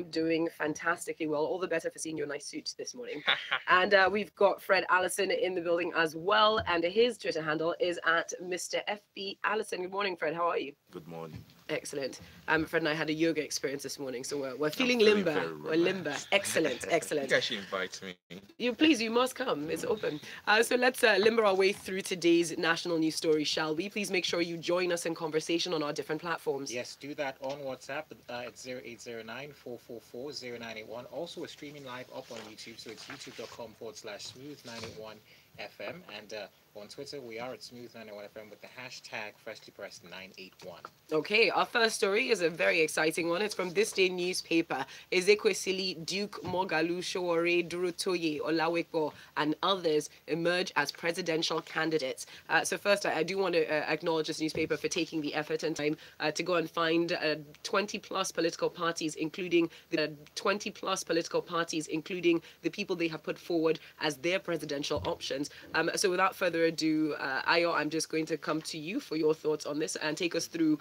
Doing fantastically well. All the better for seeing your nice suit this morning. And we've got Fred Allison in the building as well. And his Twitter handle is at Mr. FB Allison. Good morning, Fred. How are you? Good morning. Excellent. Fred and I had a yoga experience this morning, so we're feeling limber. We're limber. Excellent, excellent. You guys should invite me. You must come. It's open. So let's limber our way through today's national news story, shall we? Please make sure you join us in conversation on our different platforms. Yes, do that on WhatsApp at 0809-444-0981. Also, we're streaming live up on YouTube, so it's youtube.com/smooth981FM. And on Twitter, we are at smooth981FM with the hashtag freshlypressed981. Okay, our first story is a very exciting one. It's from ThisDay newspaper. Ezekwesili, Duke, Moghalu, Sowore, Durotoye, Olawepo, and others emerge as presidential candidates. So first, I do want to acknowledge this newspaper for taking the effort and time to go and find 20-plus political parties, including the people they have put forward as their presidential options. So without further ado, Ayo, I'm just going to come to you for your thoughts on this and take us through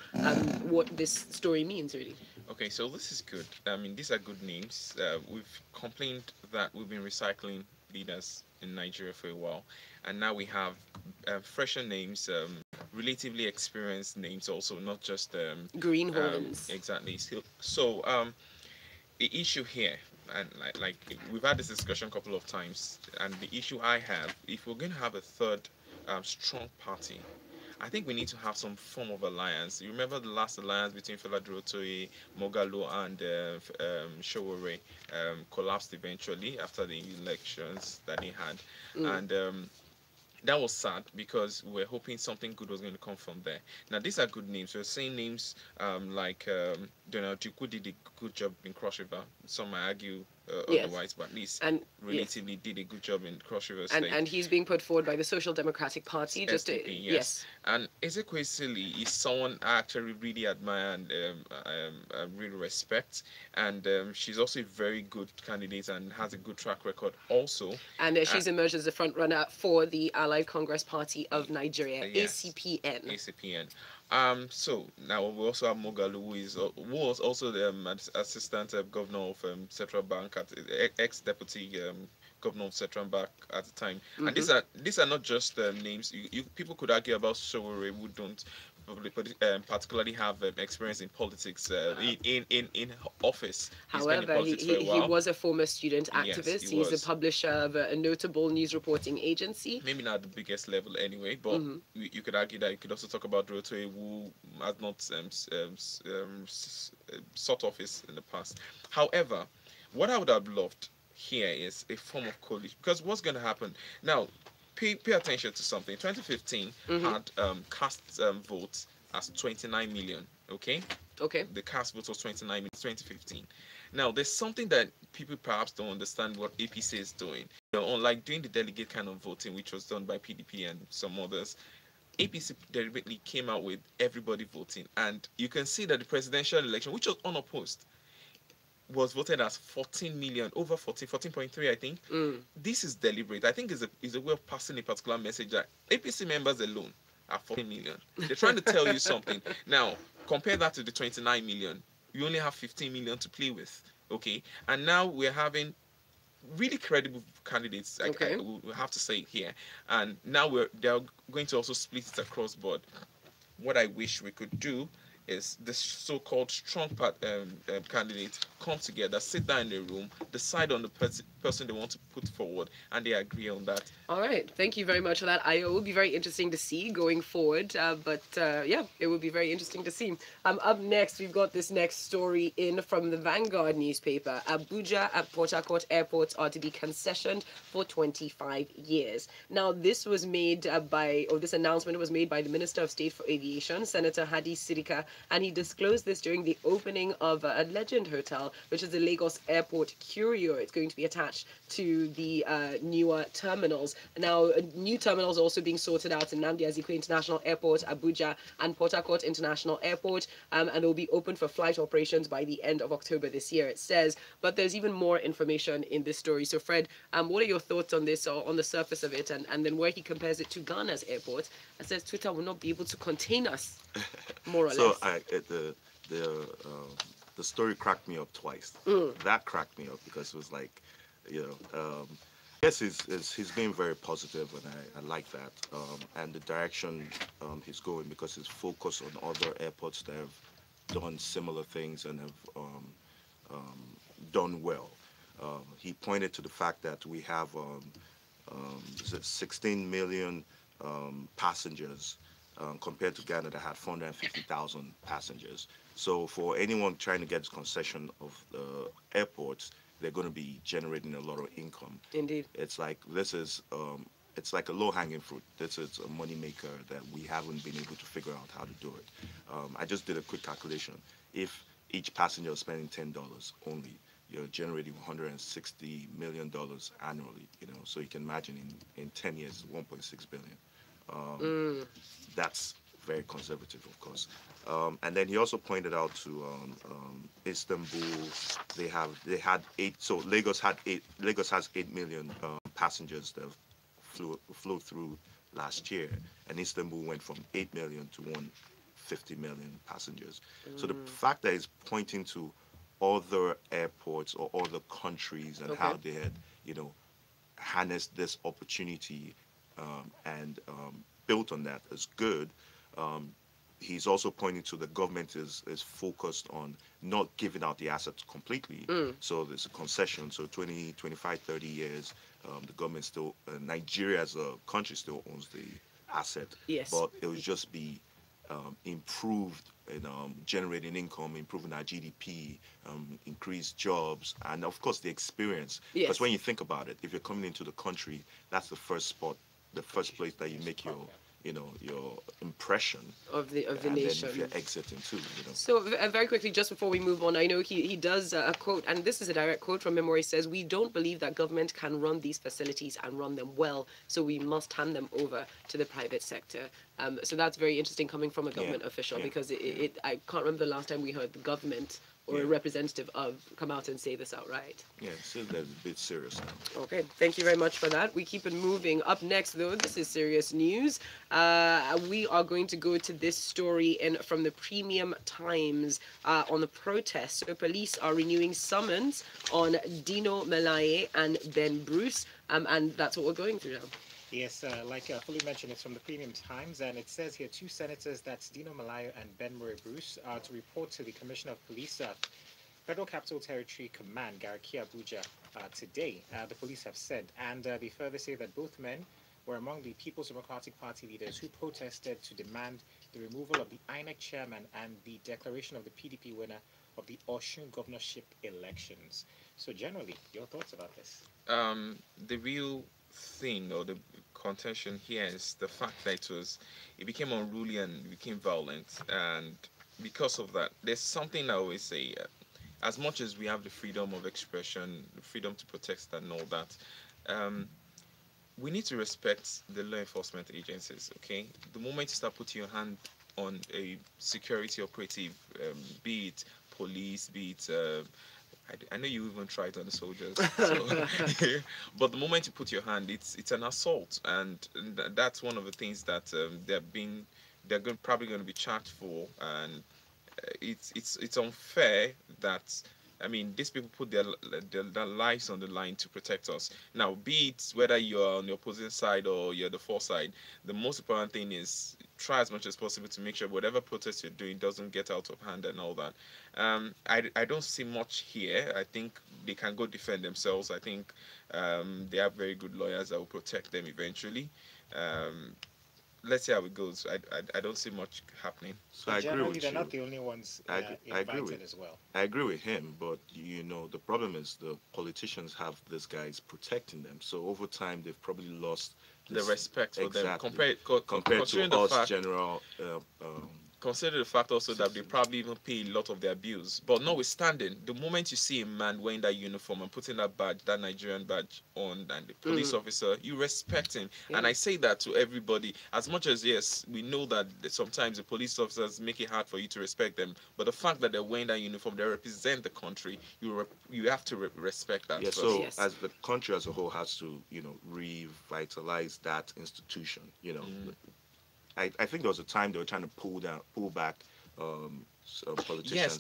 what this story means, really. Okay, so this is good. I mean, these are good names. We've complained that we've been recycling leaders in Nigeria for a while, and now we have fresher names, relatively experienced names also, not just greenhorns. Exactly. So the issue here, and like we've had this discussion a couple of times, and the issue I have, if we're going to have a third strong party, I think we need to have some form of alliance. You remember the last alliance between Durotoye, Moghalu, and Sowore collapsed eventually after the elections that they had, and that was sad because we're hoping something good was going to come from there. Now, these are good names. We're saying names like Durotoye did a good job in Cross River. Some might argue otherwise, but at least relatively did a good job in Cross River State. And he's being put forward by the Social Democratic Party. Yes. And Ezekwesili is someone I actually really admire and really respect. And she's also a very good candidate and has a good track record also. And she's emerged as a front runner for the Allied Congress Party of Nigeria, ACPN. ACPN. So now we also have Moghalu, who was also the assistant governor of Central Bank, ex-deputy governor of Central Bank at the time. And these are not just names. People could argue about Sowore, who don't particularly have experience in politics in office. However, he was a former student activist. He's a publisher of a notable news reporting agency. Maybe not at the biggest level anyway, but you could argue that you could also talk about Durotoye, who has not sought office in the past. However, what I would have loved here is a form of coalition, because what's going to happen now? Pay attention to something. 2015 had cast votes as 29 million. Okay. The cast vote was 29 million. 2015. Now there's something that people perhaps don't understand what APC is doing. Unlike doing the delegate kind of voting, which was done by PDP and some others, APC deliberately came out with everybody voting, and you can see that the presidential election, which was unopposed, was voted as 14 million, over 14.3, I think. This is deliberate. I think is a way of passing a particular message that APC members alone are 14 million. They're trying to tell you something. Now, compare that to the 29 million. You only have 15 million to play with, okay? And now we're having really credible candidates, I will have to say it here. And now they're going to also split it across board. What I wish we could do is this so-called strong candidate come together, sit down in a room, decide on the person they want to put forward, and they agree on that. All right. Thank you very much for that. It will be very interesting to see going forward. Yeah, it will be very interesting to see. Up next, we've got this next story in from the Vanguard newspaper. Abuja and Port-Harcourt airports are to be concessioned for 25 years. Now, this was made this announcement was made by the Minister of State for Aviation, Senator Hadi Sirika, and he disclosed this during the opening of a Legend Hotel, which is the Lagos Airport Curio. It's going to be attached to the newer terminals. Now, new terminals are also being sorted out in Nnamdi Azikiwe International Airport, Abuja, and Port-Harcourt International Airport, and they will be open for flight operations by the end of October this year, it says. But there's even more information in this story. So, Fred, what are your thoughts on this, or on the surface of it, and then where he compares it to Ghana's airport, and says Twitter will not be able to contain us, more or less. So, the story cracked me up twice. That cracked me up because it was like, yes, he's being very positive, and I like that. And the direction he's going, because he's focused on other airports that have done similar things and have done well. He pointed to the fact that we have 16 million passengers compared to Ghana that had 450,000 passengers. So for anyone trying to get concession of the airports, they're going to be generating a lot of income. Indeed. It's like it's like a low-hanging fruit. This is a money maker that we haven't been able to figure out how to do it. I just did a quick calculation. If each passenger is spending $10 only, you're generating $160 million annually. So you can imagine in 10 years, 1.6 billion. That's very conservative, of course. And then he also pointed out to Istanbul. They had 8. So Lagos has 8 million passengers that flew through last year, and Istanbul went from 8 million to 150 million passengers. So the fact that he's pointing to other airports or other countries and how they had, harnessed this opportunity and built on that is good. He's also pointing to the government is focused on not giving out the assets completely. So there's a concession. So 20, 25, 30 years, the government still, Nigeria as a country still owns the asset. Yes. But it would just be improved in generating income, improving our GDP, increase jobs, and of course the experience. Yes. Because when you think about it, if you're coming into the country, that's the first place that you make your impression of the and nation. then if you're exiting too, So very quickly, just before we move on, I know he does a quote, and this is a direct quote from him where he says, "We don't believe that government can run these facilities and run them well, so we must hand them over to the private sector." So that's very interesting coming from a government official, because I can't remember the last time we heard the government or a representative of come out and say this outright. Yeah, so that's a bit serious now. Okay, thank you very much for that. We keep it moving. Up next, though, this is serious news. We are going to go to this story from the Premium Times on the protest. So police are renewing summons on Dino Melaye and Ben Bruce, and that's what we're going through now. Yes, like Folu mentioned, it's from the Premium Times, and it says here 2 senators, that's Dino Melaye and Ben Bruce, are to report to the Commissioner of Police, Federal Capital Territory Command, Garki Abuja, today, the police have said. And they further say that both men were among the People's Democratic Party leaders who protested to demand the removal of the INEC chairman and the declaration of the PDP winner of the Osun governorship elections. So generally, your thoughts about this? The real thing or the contention here is the fact that it became unruly and it became violent, and because of that, there's something I always say, as much as we have the freedom of expression, the freedom to protest and all that, we need to respect the law enforcement agencies. Okay, the moment you start putting your hand on a security operative, be it police, be it I know you even tried on the soldiers, so, but the moment you put your hand, it's an assault, and that's one of the things that they're probably going to be charged for, and it's unfair that, I mean, these people put their lives on the line to protect us. Now, be it whether you're on the opposing side or you're the side, the most important thing is try as much as possible to make sure whatever protest you're doing doesn't get out of hand and all that. I don't see much here. I think they can go defend themselves. I think they have very good lawyers that will protect them eventually. Let's see how it goes. I don't see much happening. So I agree with you. They're not the only ones invited as well. I agree with him, but the problem is the politicians have these guys protecting them. So over time, they've probably lost the respect for them compared to us, general. Consider the fact also that they probably even pay a lot of their bills. But notwithstanding, the moment you see a man wearing that uniform and putting that badge, that Nigerian badge on, and the police officer, you respect him. Yeah. And I say that to everybody. As much as, yes, we know that sometimes the police officers make it hard for you to respect them, but the fact that they're wearing that uniform, they represent the country, you have to respect that. Yeah, so as the country as a whole has to, revitalize that institution, I think there was a time they were trying to pull back politicians. Yes,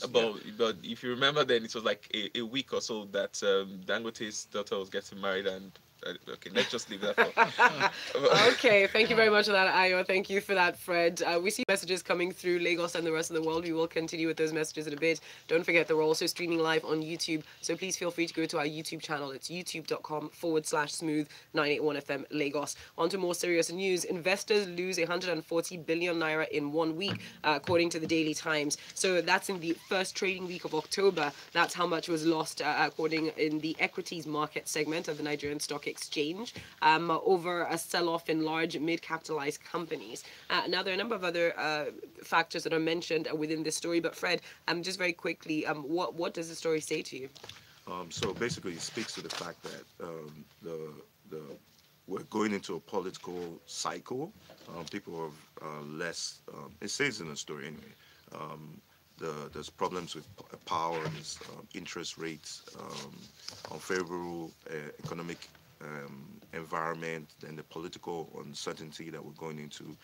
but if you remember, then it was like a week or so that Dangote's daughter was getting married, and okay, let's just leave that for. Okay, thank you very much for that, Ayo. Thank you for that, Fred. We see messages coming through Lagos and the rest of the world. We will continue with those messages in a bit. Don't forget that we're also streaming live on YouTube, so please feel free to go to our YouTube channel. It's youtube.com/smooth981FM Lagos. On to more serious news. Investors lose 140 billion naira in 1 week, according to the Daily Times. So that's in the first trading week of October. That's how much was lost, according in the equities market segment of the Nigerian Stock Exchange, over a sell-off in large mid-capitalized companies. Now, there are a number of other factors that are mentioned within this story, but Fred, just very quickly, what does the story say to you? So basically, it speaks to the fact that we're going into a political cycle. People are less. It says in the story anyway. There's problems with power, there's interest rates, unfavorable economic environment, and the political uncertainty that we're going into.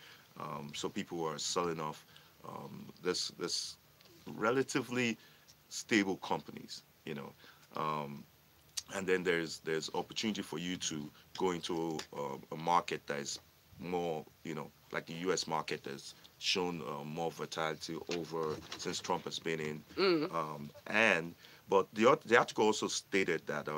So people are selling off this relatively stable companies, and then there's opportunity for you to go into a market that is more, like the U.S. market that's shown more vitality over since Trump has been in. But the article also stated that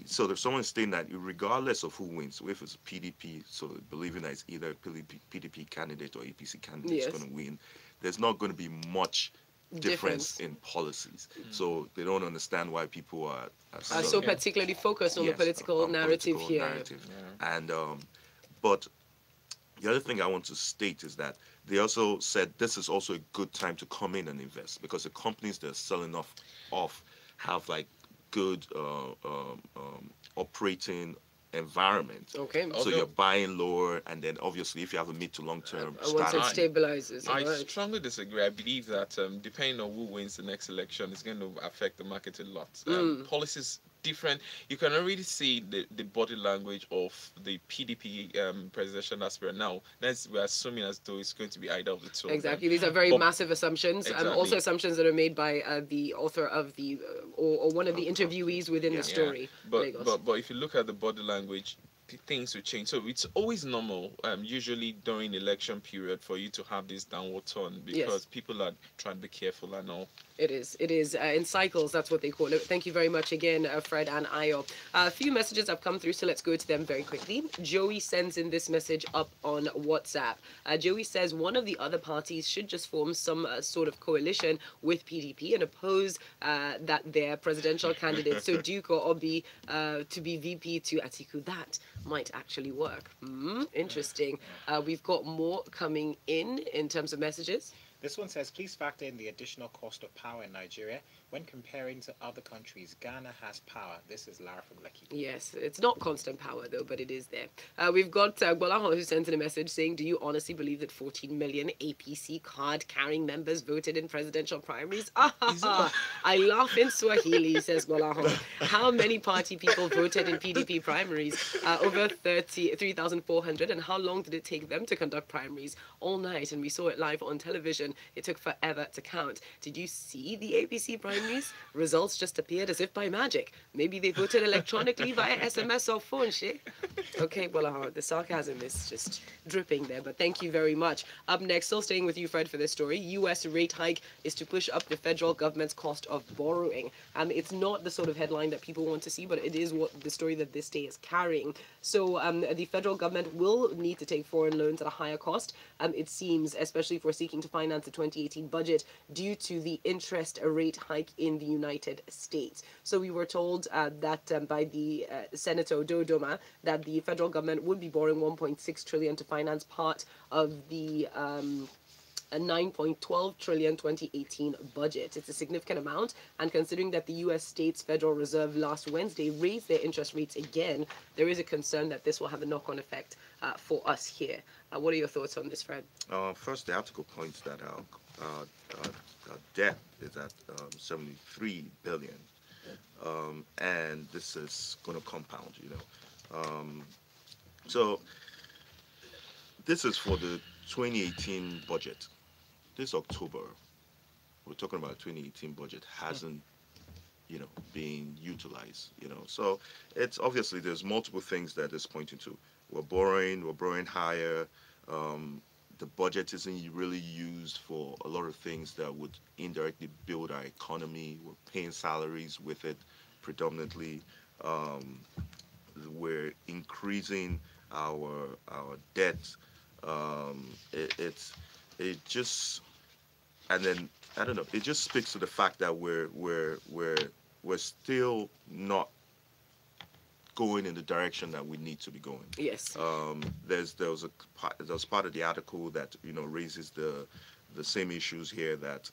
so there's someone stating that regardless of who wins, if it's PDP, so believing that it's either PDP candidate or APC candidate is going to win, there's not going to be much difference in policies. So they don't understand why people are so particularly focused on the political narrative here. And but the other thing I want to state is that they also said this is also a good time to come in and invest, because the companies that are selling off have like good operating environment. Okay. So you're buying lower, and then obviously if you have a mid to long term once it stabilizes. I strongly disagree. I believe that depending on who wins the next election, it's going to affect the market a lot. Policies different. You can already see the body language of the PDP presidential aspirant now. We're assuming as though it's going to be either of the two. Exactly. These are very massive assumptions. Exactly. Also assumptions that are made by the author of the or one of the interviewees within the story. But if you look at the body language, things will change. So it's always normal, usually during election period, for you to have this downward turn, because people are trying to be careful and all. It is in cycles. That's what they call it. Thank you very much again, Fred and Ayo. A few messages have come through, so let's go to them very quickly. Joey sends in this message up on WhatsApp. Joey says one of the other parties should just form some sort of coalition with PDP and oppose that their presidential candidate, Soduko Obi, to be VP to Atiku. That might actually work. Interesting. We've got more coming in terms of messages. This one says, please factor in the additional cost of power in Nigeria. When comparing to other countries, Ghana has power. This is Lara from Lekki. Yes, it's not constant power, though, but it is there. We've got Gbolahan, who sent in a message saying, do you honestly believe that 14 million APC card-carrying members voted in presidential primaries? I laugh in Swahili, says Gbolahan. How many party people voted in PDP primaries? Over 3,400. And how long did it take them to conduct primaries? All night, and we saw it live on television. It took forever to count. Did you see the APC primaries? Results just appeared as if by magic. Maybe they voted electronically via SMS or phone, she? Okay, well, the sarcasm is just dripping there, but thank you very much. Up next, still staying with you, Fred, for this story, U.S. rate hike is to push up the federal government's cost of borrowing. It's not the sort of headline that people want to see, but it is what the story that ThisDay is carrying. So the federal government will need to take foreign loans at a higher cost, it seems, especially if we're seeking to finance the 2018 budget due to the interest rate hike in the United States. So we were told that by the Senator Dodoma that the federal government would be borrowing 1.6 trillion to finance part of the a 9.12 trillion 2018 budget. It's a significant amount, and considering that the U.S. States Federal Reserve last Wednesday raised their interest rates again, there is a concern that this will have a knock-on effect for us here. What are your thoughts on this, Fred? First, the article points that our debt is at 73 billion, and this is going to compound, so this is for the 2018 budget, this October, we're talking about 2018 budget hasn't, being utilized. So it's obviously there's multiple things that is pointing to. We're borrowing higher. The budget isn't really used for a lot of things that would indirectly build our economy. We're paying salaries with it predominantly. We're increasing our debt. It just, and then I don't know. It just speaks to the fact that we're still not going in the direction that we need to be going. Yes. There was part of the article that raises the same issues here, that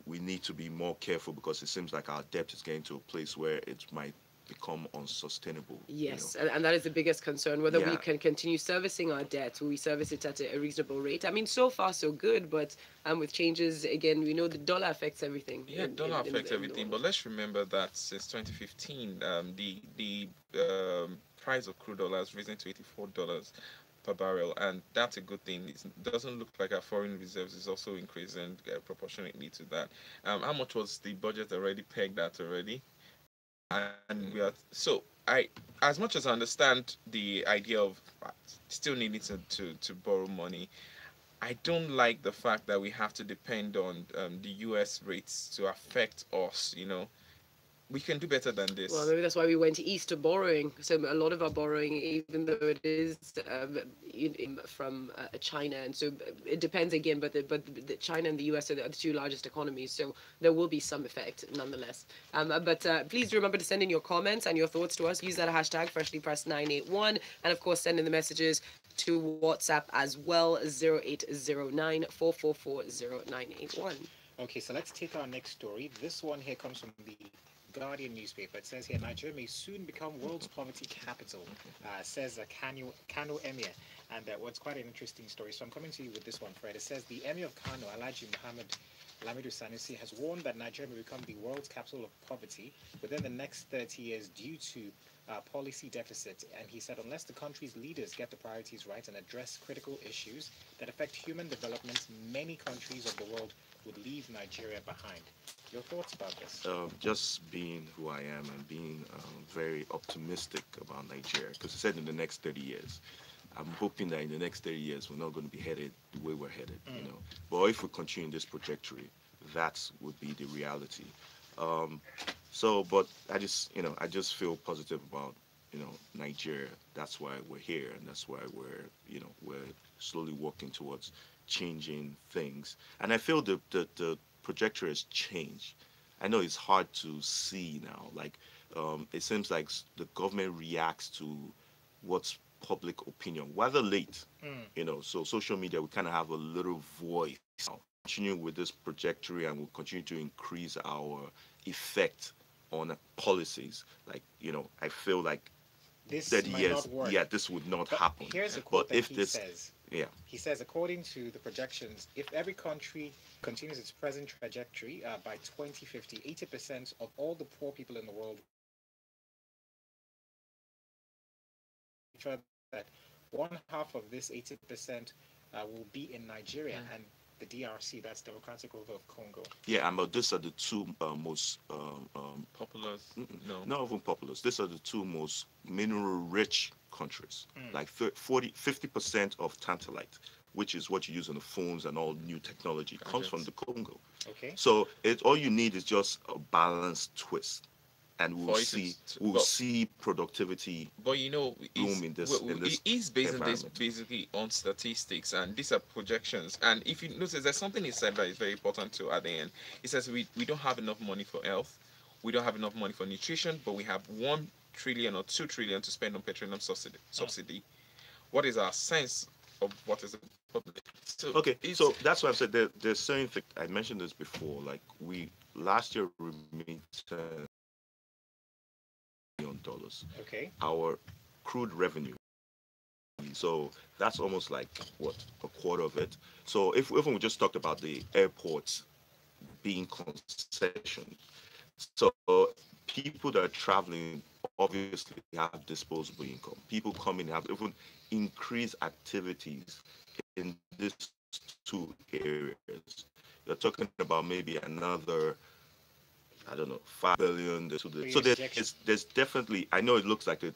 we need to be more careful because it seems like our debt is getting to a place where it might become unsustainable. Yes, and that is the biggest concern, whether we Yeah. can continue servicing our debt. Will we service it at a reasonable rate? I mean, so far so good, but with changes, again, we know the dollar affects everything. Yeah, dollar affects everything. But let's remember that since 2015, the price of crude oil has risen to $84 per barrel, and that's a good thing. It doesn't look like our foreign reserves is also increasing proportionately to that. How much was the budget already pegged at already? And we are so as much as I understand the idea of still needing to borrow money, I don't like the fact that we have to depend on the US rates to affect us. We can do better than this. Well, maybe that's why we went east to borrowing. So a lot of our borrowing, even though it is from China, and so it depends again. But the China and the US are the two largest economies, so there will be some effect nonetheless. But please remember to send in your comments and your thoughts to us. Use that hashtag freshlypressed981, and of course send in the messages to WhatsApp as well, 0809 444 0981. Okay, so let's take our next story. This one here comes from the Guardian newspaper. It says here, Nigeria may soon become world's poverty capital, says a Kano emir. And what's quite an interesting story. So I'm coming to you with this one, Fred. It says the emir of Kano, Alhaji Muhammad Lamido Sanusi, has warned that Nigeria may become the world's capital of poverty within the next 30 years due to policy deficit. And he said unless the country's leaders get the priorities right and address critical issues that affect human development, many countries of the world would leave Nigeria behind. Your thoughts about this? Just being who I am and being very optimistic about Nigeria, because he said in the next 30 years. I'm hoping that in the next 30 years we're not going to be headed the way we're headed, But if we continue in this trajectory, that would be the reality. But I just feel positive about Nigeria. That's why we're here, and that's why we're slowly working towards changing things. And I feel the trajectory has changed. I know it's hard to see now. Like it seems like the government reacts to what's public opinion, rather late. So social media, we kind of have a little voice now. Continue with this trajectory, and we'll continue to increase our effect on policies. Like I feel like this 30 might years, not work. yeah, this would not happen. Here's a quote but if that he this, says. yeah, He says, according to the projections, if every country continues its present trajectory, by 2050, 80% of all the poor people in the world, that one half of this 80% will be in Nigeria and the DRC, that's Democratic Republic of Congo. yeah, but these are the two most Populous? No. not even populous. These are the two most mineral-rich countries. Like 50% of tantalite, which is what you use on the phones and all new technology, comes from the Congo. Okay. So all you need is just a balanced twist, and we'll see productivity. But boom in this he's basing this environment. basically on statistics, and these are projections. And if you notice, there's something he said that is very important to at the end. He says we don't have enough money for health, we don't have enough money for nutrition, but we have 1 trillion or 2 trillion to spend on petroleum subsidy. What is our sense of what is the public? So that's why I said there's certain things. I mentioned this before. Like last year we made $10 million. Okay. Our crude revenue. So that's almost like a quarter of it. So if we just talked about the airports being concessioned, so people that are traveling obviously have disposable income. People come in and have even increased activities in these two areas. You're talking about maybe another, I don't know, 5 billion to the. So there's definitely. I know it looks like a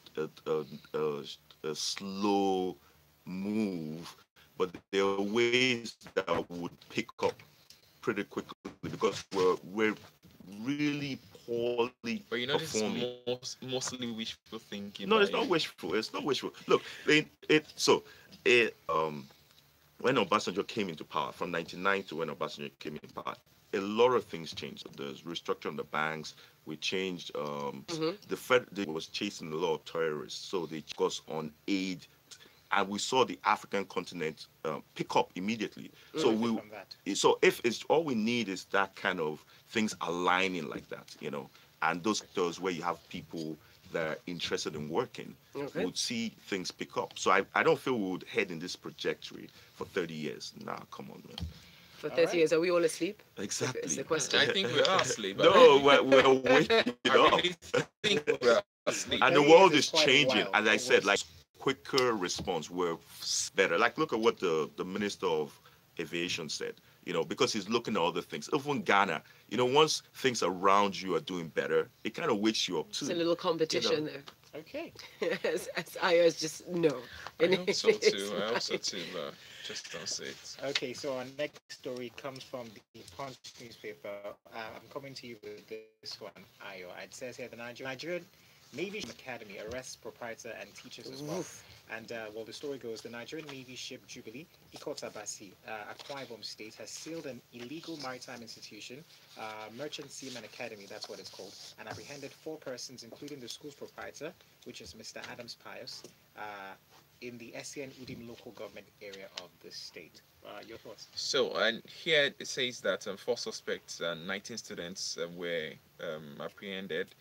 slow move, but there are ways that would pick up pretty quickly because we're really poorly But you know, performing. this is mostly wishful thinking. No, it's not wishful. It's not wishful. Look, when Obasanjo came into power, from 99 to when Obasanjo came into power, a lot of things changed. There's restructuring of the banks. We changed. The Fed was chasing a lot of terrorists, so they focused on aid, and we saw the African continent pick up immediately. So if it's all we need is that kind of things aligning like that, and those sectors where you have people that are interested in working, would see things pick up. So I don't feel we would head in this trajectory for 30 years. Nah, come on, man. For 30 years, are we all asleep? Exactly. Is the question. I think we are asleep. No, we're waking up. I think we're asleep. And the world is changing. As I said, like quicker response, we're better. Like look at what the Minister of Aviation said. Because he's looking at other things. Even Ghana, once things around you are doing better, it kind of wakes you up too. It's a little competition there. Okay. as Ayo is just no. I hope so too. I hope so too, but just don't say it. Okay, so our next story comes from the Punch newspaper. I'm coming to you with this one, Ayo. It says here the Nigerian Navy Academy arrests proprietor and teachers as well. And the story goes, the Nigerian Navy ship Jubilee, Ikotabasi, Akwa Ibom State, has sealed an illegal maritime institution, Merchant Seaman Academy, that's what it's called, and apprehended 4 persons, including the school's proprietor, which is Mr. Adams Pius, in the SCN Udim local government area of the state. Your thoughts? So, and here it says that 4 suspects and 19 students were apprehended.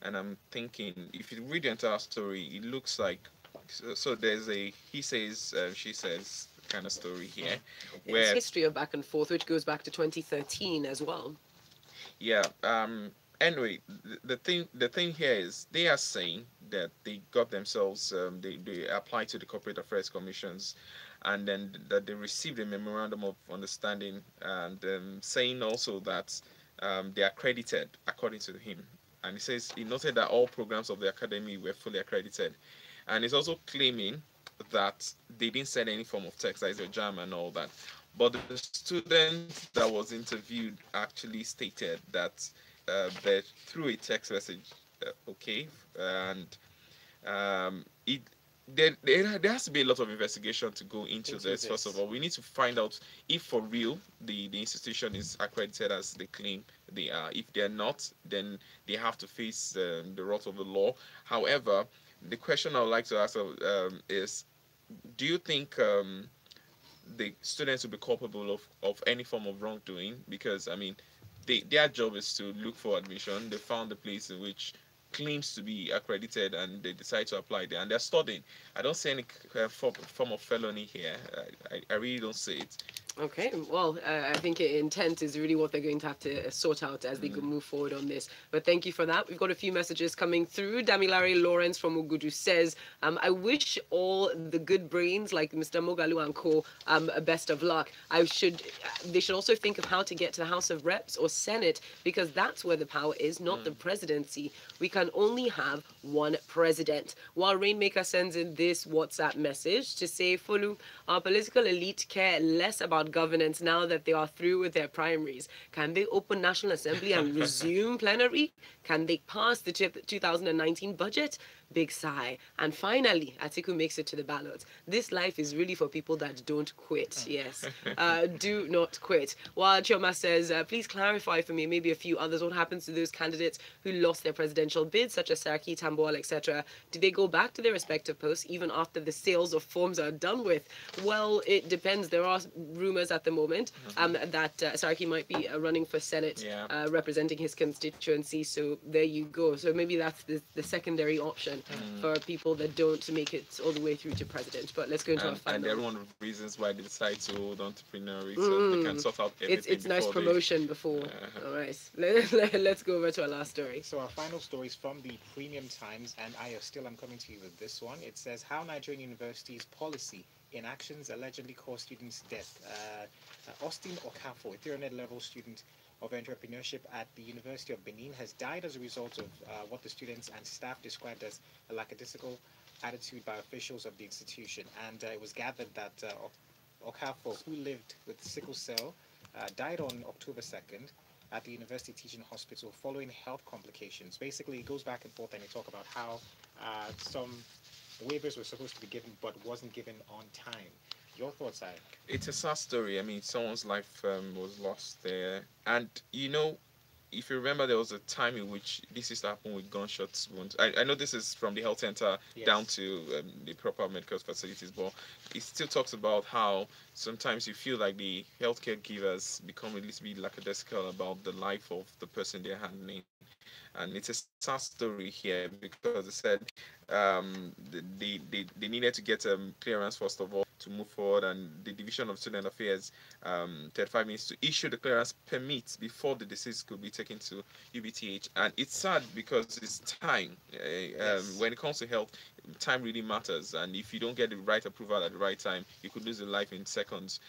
And I'm thinking, if you read the entire story, it looks like, so there's a he says, she says kind of story here. Where it's history of back and forth, which goes back to 2013 as well. Yeah. Anyway, the thing here is they are saying that they got themselves, they applied to the Corporate Affairs Commissions, and then that they received a memorandum of understanding, and saying also that they are accredited according to him. And he noted that all programs of the academy were fully accredited. And he's also claiming that they didn't send any form of text, like the jam and all that. But the student that was interviewed actually stated that they through a text message, and there has to be a lot of investigation to go into this. First of all, we need to find out if for real the institution is accredited as they claim they are. If they're not, then they have to face the wrath of the law. However, the question I would like to ask is, do you think the students will be culpable of any form of wrongdoing? Because, I mean, their job is to look for admission. They found a place in which claims to be accredited, and they decide to apply there, and they're studying. I don't see any form of felony here. I really don't see it. Okay, well, I think intent is really what they're going to have to sort out as they move forward on this. But thank you for that. We've got a few messages coming through. Damilare Lawrence from Ugudu says, I wish all the good brains like Mr. Moghalu and co. Best of luck. They should also think of how to get to the House of Reps or Senate, because that's where the power is, not the presidency. We can only have one president. While Rainmaker sends in this WhatsApp message to say, Folu, our political elite care less about governance now that they are through with their primaries. Can they open National Assembly and resume plenary? Can they pass the 2019 budget? Big sigh. And finally, Atiku makes it to the ballot. This life is really for people that don't quit. Yes. Do not quit. While Chioma says, please clarify for me, maybe a few others, what happens to those candidates who lost their presidential bids, such as Saraki, Tambuwal, etc. Do they go back to their respective posts even after the sales of forms are done with? Well, it depends. There are rumors at the moment that Saraki might be running for Senate, representing his constituency. So there you go. So maybe that's the secondary option. for people that don't make it all the way through to president. But let's go into our final. And they're one of the reasons why they decide to hold entrepreneurial, so they can sort out everything. It's nice promotion before. All right, let's go over to our last story. So our final story is from the Premium Times, and I'm coming to you with this one. It says how Nigerian universities' policy inactions allegedly caused students death. Austin Okafor, a 300-level student of entrepreneurship at the University of Benin, has died as a result of what the students and staff described as a lackadaisical attitude by officials of the institution. And it was gathered that Okafor, who lived with sickle cell, died on October 2nd at the University Teaching Hospital following health complications. Basically, it goes back and forth, and they talk about how some waivers were supposed to be given but wasn't given on time. Your thoughts, Ayo? It's a sad story. I mean, someone's life was lost there. And, you know, if you remember, there was a time in which this used to happen with gunshot wounds. I know this is from the health center down to the proper medical facilities, but it still talks about how sometimes you feel like the healthcare givers become a little bit lackadaisical about the life of the person they're handling. And it's a sad story here because they said they needed to get clearance first of all to move forward, and the Division of Student Affairs 35 minutes to issue the clearance permit before the deceased could be taken to UBTH. And it's sad because it's time. When it comes to health, time really matters, and if you don't get the right approval at the right time, you could lose your life in seconds.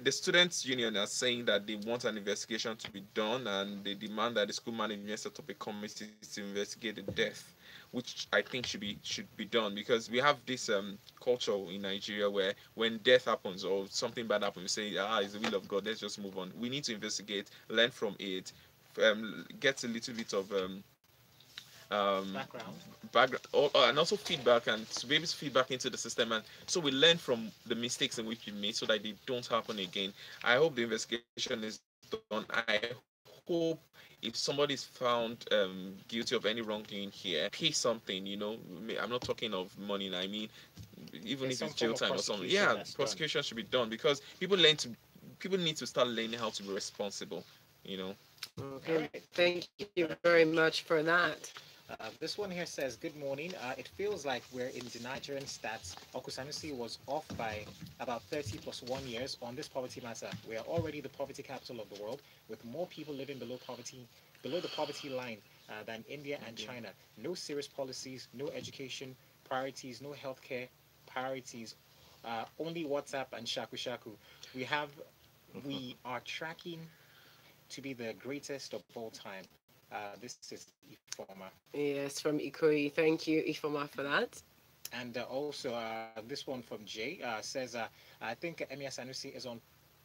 The students' union are saying that they want an investigation to be done, and they demand that the school management set up a committee to investigate the death, which I think should be done, because we have this culture in Nigeria where when death happens or something bad happens, we say, it's the will of God, let's just move on. We need to investigate, learn from it, get a little bit of background, and also feedback, and to be able to feedback into the system, and so we learn from the mistakes in which we made so that they don't happen again. I hope the investigation is done. I hope if somebody is found guilty of any wrongdoing here, pay something. You know, I'm not talking of money. I mean, even if it's jail time or something. Yeah, prosecution should be done, because people need to start learning how to be responsible. You know. Okay, right. Thank you very much for that. This one here says, good morning. It feels like we're in the Nigerian stats. Okusanusi was off by about 30 plus 1 years on this poverty matter. We are already the poverty capital of the world, with more people living below the poverty line than India and China. No serious policies, no education priorities, no healthcare priorities, only WhatsApp and shaku shaku. We are tracking to be the greatest of all time. This is Ifoma. Yes, from Ikoyi. Thank you, Ifoma, for that. And also, this one from Jay says, I think Emir Sanusi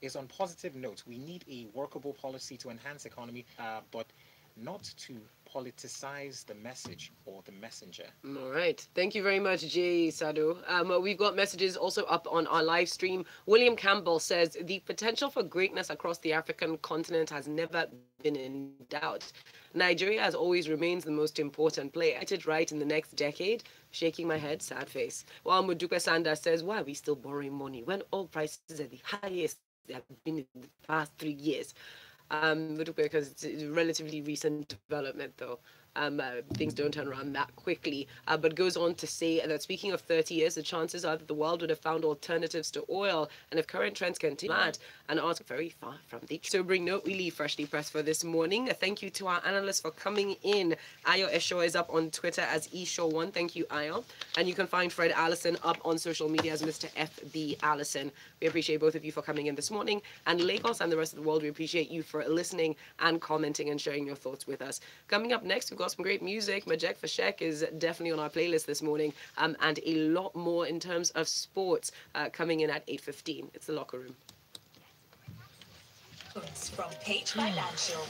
is on positive note. We need a workable policy to enhance economy, but not to politicize the message or the messenger. All right. Thank you very much, Jay Sado. We've got messages also up on our live stream. William Campbell says, the potential for greatness across the African continent has never been in doubt. Nigeria, as always, remains the most important player. I did right in the next decade. Shaking my head, sad face. While Mudupe Sanda says, why are we still borrowing money when oil prices are the highest they have been in the past 3 years? Because it's a relatively recent development, though. Things don't turn around that quickly, but goes on to say that speaking of 30 years, the chances are that the world would have found alternatives to oil, and if current trends continue, and ask very far from the sobering note, we leave Freshly Pressed for this morning. Thank you to our analysts for coming in. Ayo Esho is up on Twitter as Esho1. Thank you, Ayo. And you can find Fred Allison up on social media as Mr. FB Allison. We appreciate both of you for coming in this morning, and Lagos and the rest of the world, we appreciate you for listening and commenting and sharing your thoughts with us. Coming up next, we've got some great music. Majek Fashek is definitely on our playlist this morning, and a lot more in terms of sports coming in at 8:15. It's the locker room. From Page Financial.